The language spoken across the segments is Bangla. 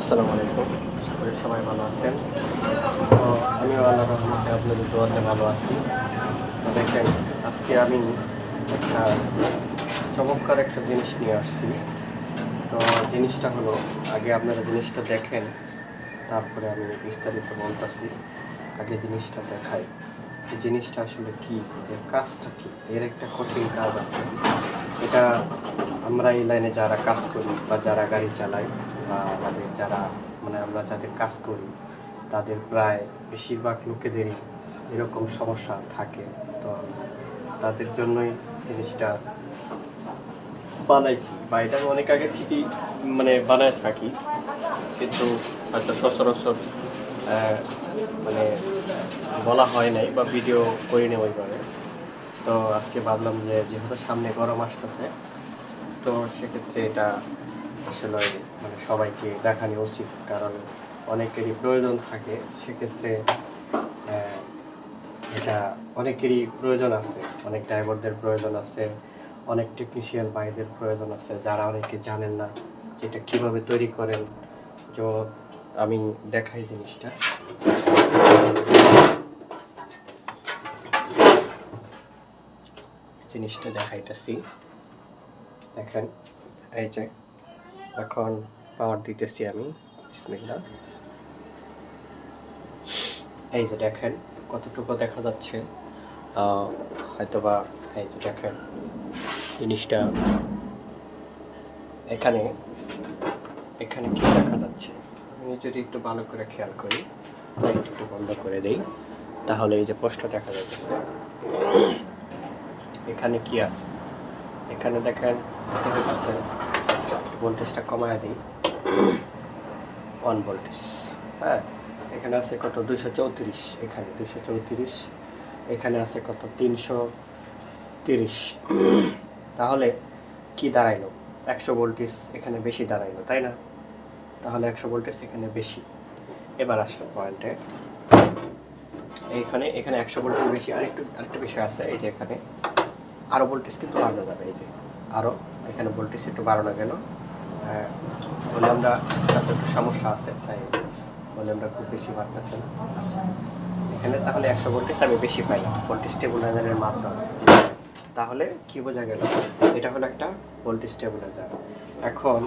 আসসালামু আলাইকুম। আশা করি সবাই ভালো আছেন। তো আমিও আল্লাহর রহমতে আপনাদের দোয়াতে ভালো আছি। তো দেখেন, আজকে আমি একটা চমৎকার একটা জিনিস নিয়ে আসছি। তো জিনিসটা হলো, আগে আপনারা জিনিসটা দেখেন, তারপরে আমি বিস্তারিত বলতেছি। আগে জিনিসটা দেখাই যে জিনিসটা আসলে কি, এর কাজটা কি, এর একটা কঠিন কাজ আছে। এটা আমরা এই লাইনে যারা কাজ করি বা যারা গাড়ি চালাই বা আমাদের যারা আমরা যাদের কাজ করি, তাদের প্রায় বেশিরভাগ লোকেদেরই এরকম সমস্যা থাকে। তো তাদের জন্যই জিনিসটা বানাইছি, বা এটা আমি অনেক আগে থেকেই বানায় থাকি, কিন্তু হয়তো সচরাচর মানে বলা হয় নাই বা ভিডিও করিনি ওইভাবে। তো আজকে ভাবলাম যে যেহেতু সামনে গরম আসতেছে, তো সেক্ষেত্রে এটা আসলে সবাইকে দেখানো উচিত, কারণ অনেকেরই প্রয়োজন থাকে। সেক্ষেত্রে এটা অনেকেরই প্রয়োজন আছে, অনেক ড্রাইভারদের প্রয়োজন আছে, অনেক টেকনিশিয়ান ভাইদের প্রয়োজন আছে, যারা অনেকে জানেন না যেটা কিভাবে তৈরি করেন। তো আমি দেখাই জিনিসটা। জিনিসটা দেখাইতেছি, দেখেন। এই যে এখন পাওয়ার দিতেছি আমি, বিসমিল্লাহ। এই যে দেখেন কতটুকু দেখা যাচ্ছে, হয়তোবা। এই যে দেখেন জিনিসটা, এখানে এখানে কি দেখা যাচ্ছে, আমি যদি একটু ভালো করে খেয়াল করি, লাইট একটু বন্ধ করে দেই, তাহলে এই যে পোস্ট দেখা যাচ্ছে। এখানে কি আছে, এখানে দেখেন হচ্ছে ভোল্টেজটা কমায় দিই, 1 ভোল্টেজ। হ্যাঁ, এখানে আছে কত, 234, এখানে 234, এখানে আছে কত, 330। তাহলে কি দাঁড়াইলো, 100 ভোল্টেজ এখানে বেশি দাঁড়াইলো, তাই না? তাহলে 100 ভোল্টেজ এখানে বেশি। এবার আসলো পয়েন্টে, এখানে 100 ভোল্টেজ বেশি, আরেকটু বেশি আছে। এই যে এখানে আরও ভোল্টেজ কিন্তু বাড়ানো যাবে, এই যে আরও এখানে ভোল্টেজ একটু বাড়ানো গেল। বলে আমরা একটু সমস্যা আছে, তাই বলে আমরা খুব বেশি বাড়তেছে না। আচ্ছা, এখানে তাহলে 100 ভোল্টেজ আমি বেশি পাইলাম ভোল্টেজ স্টেবিলাইজারের মাধ্যমে। তাহলে কি বোঝা গেল, এটা হলো একটা ভোল্টেজ স্টেবিলাইজার। এখন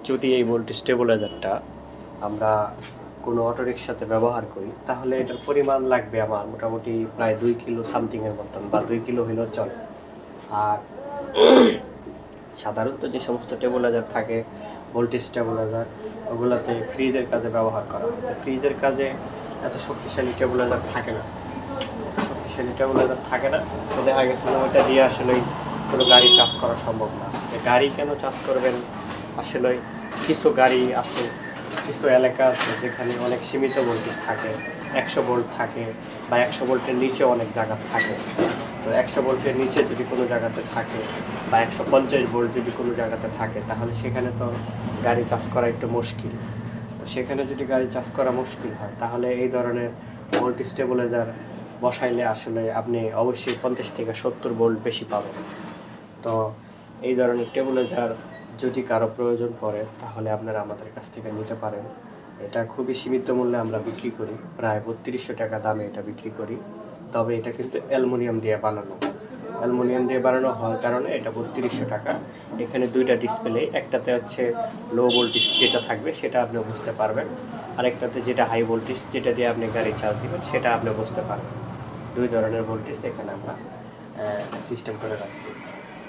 যদি এই ভোল্টেজ স্টেবিলাইজারটা আমরা কোনো অটোরিকশাতে ব্যবহার করি, তাহলে এটার পরিমাণ লাগবে আমার মোটামুটি প্রায় 2 কিলো সামথিংয়ের মতন, বা 2 কিলো হলেও চলে। আর সাধারণত যে সমস্ত স্টেবিলাইজার থাকে, ভোল্টেজ স্টেবিলাইজার, ওগুলোতে ফ্রিজের কাজে ব্যবহার করা হয়। ফ্রিজের কাজে এত শক্তিশালী স্টেবিলাইজার থাকে না, তো দেখা গেছে না ওইটা দিয়ে আসলে কোনো গাড়ি চার্জ করা সম্ভব না। গাড়ি কেন চার্জ করবেন, আসলে কিছু গাড়ি আছে, কিছু এলাকা আছে যেখানে অনেক সীমিত ভোল্টেজ থাকে, 100 ভোল্ট থাকে, বা 100 ভোল্টের নিচে অনেক জায়গা থাকে। তো 100 ভোল্টের নিচে যদি কোনো জায়গাতে থাকে, বা 150 ভোল্ট যদি কোনো জায়গাতে থাকে, তাহলে সেখানে তো গাড়ি চার্জ করা একটু মুশকিল। তো সেখানে যদি গাড়ি চার্জ করা মুশকিল হয়, তাহলে এই ধরনের ভোল্টেজ স্টেবিলাইজার বসাইলে আসলে আপনি অবশ্যই 50 থেকে 70 ভোল্ট বেশি পাবেন। তো এই ধরনের স্টেবিলাইজার যদি কারো প্রয়োজন পড়ে, তাহলে আপনারা আমাদের কাছ থেকে নিতে পারেন। এটা খুবই সীমিত মূল্যে আমরা বিক্রি করি, প্রায় 3200 টাকা দামে এটা বিক্রি করি। তবে এটা কিন্তু অ্যালুমিনিয়াম দিয়ে বানানো হওয়ার কারণে এটা 3200 টাকা। এখানে দুইটা ডিসপ্লে, একটাতে হচ্ছে লো ভোল্টেজ যেটা থাকবে সেটা আপনি বুঝতে পারবেন, আরেকটাতে যেটা হাই ভোল্টেজ, যেটা দিয়ে আপনি গাড়ি চার্জ দিবেন, সেটা আপনি বুঝতে পারবেন। দুই ধরনের ভোল্টেজ এখানে আমরা সিস্টেম করে রাখছি।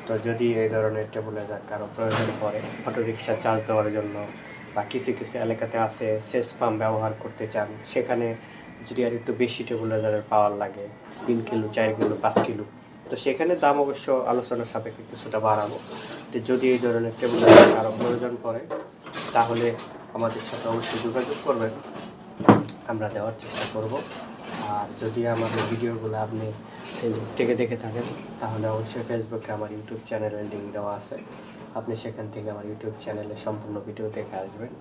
তো যদি এই ধরনের স্টেবিলাইজার কারো প্রয়োজন পড়ে অটোরিকশা চার্জ দেওয়ার জন্য, বা কিছু এলাকাতে আছে সেচ পাম্প ব্যবহার করতে চান, সেখানে যদি আর একটু বেশি স্টেবিলাইজারের পাওয়ার লাগে, 3 কিলো, 4 কিলো, 5 কিলো, তো সেখানে দাম অবশ্য আলোচনার সাপেক্ষে কিছুটা বাড়াবো। তো যদি এই ধরনের স্টেবিলাইজার কারো প্রয়োজন পড়ে, তাহলে আমাদের সাথে অবশ্যই যোগাযোগ করবেন, আমরা দেওয়ার চেষ্টা করব। আর যদি আমাদের ভিডিওগুলো আপনি ফেসবুক থেকে দেখে থাকেন, তাহলে অবশ্যই ফেসবুকে আমার ইউটিউব চ্যানেলের লিঙ্ক দেওয়া আছে, আপনি সেখান থেকে আমার ইউটিউব চ্যানেলে সম্পূর্ণ ভিডিও দেখে আসবেন।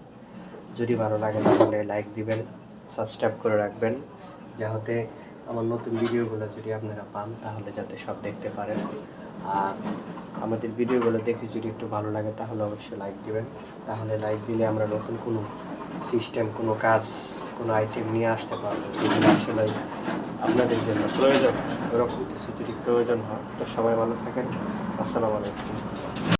যদি ভালো লাগে তাহলে লাইক দিবেন, সাবস্ক্রাইব করে রাখবেন, যাতে আমার নতুন ভিডিওগুলো যদি আপনারা পান, তাহলে যাতে সব দেখতে পারেন। আর আমাদের ভিডিওগুলো দেখে যদি একটু ভালো লাগে, তাহলে অবশ্যই লাইক দিবেন। তাহলে লাইক দিলে আমরা নতুন কোনো সিস্টেম, কোনো কাজ, কোনো আইটেম নিয়ে আসতে পারবো যেগুলো আসলে আপনাদের জন্য প্রয়োজন। ওরকম কিছু যদি প্রয়োজন হয় তো সবাই ভালো থাকেন। আসসালামু আলাইকুম।